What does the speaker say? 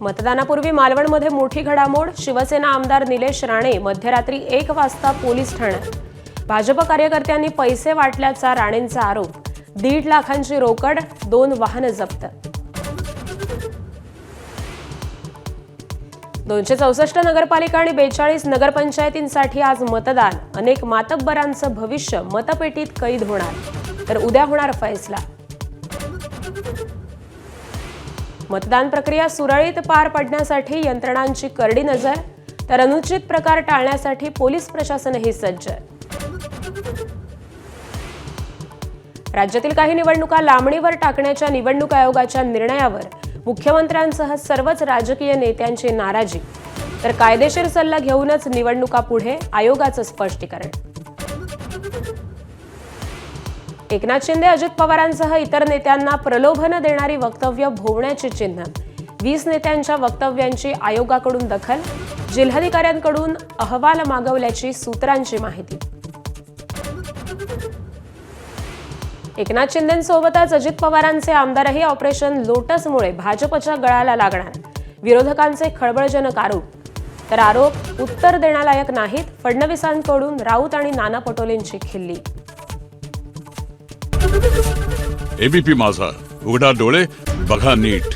मतदानापूर्वी मालवणमध्ये मोठी घडामोड. शिवसेना आमदार निलेश राणे मध्यरात्री 1 वाजता पोलीस ठाण्यात. भाजप कार्यकर्त्यांनी पैसे वाटल्याचा राणेंचा आरोप. 1.5 लाखांची रोकड, 2 वाहनं जप्त. 264 नगरपालिका आणि 42 नगरपंचायतींसाठी आज मतदान. अनेक मातब्बरांचं भविष्य मतपेटीत कैद होणार, तर उद्या होणार फैसला. मतदान प्रक्रिया सुरळीत पार पडण्यासाठी यंत्रणांची करडी नजर, तर अनुचित प्रकार टाळण्यासाठी पोलीस प्रशासनही सज्ज. राज्यातील काही निवडणुका लांबणीवर टाकण्याच्या निवडणूक आयोगाच्या निर्णयावर मुख्यमंत्र्यांसह सर्वच राजकीय नेत्यांची नाराजी, तर कायदेशीर सल्ला घेऊनच निवडणुका पुढे, आयोगाचं स्पष्टीकरण. एकनाथ शिंदे अजित पवारांसह इतर नेत्यांना प्रलोभन देणारी वक्तव्य भोवण्याची चिन्ह. 20 नेत्यांच्या वक्तव्यांची आयोगाकडून दखल. जिल्हाधिकाऱ्यांकडून अहवाल मागवल्याची सूत्रांची माहिती. एकनाथ शिंदेंसोबतच अजित पवारांचे आमदारही ऑपरेशन लोटसमुळे भाजपच्या गळाला लागणार. विरोधकांचे खळबळजनक आरोप, तर आरोप उत्तर देण्यालायक नाहीत. फडणवीसांकडून राऊत आणि नाना पटोलेंची खिल्ली. एबीपी माझा, उघडा डोळे बघा नीट.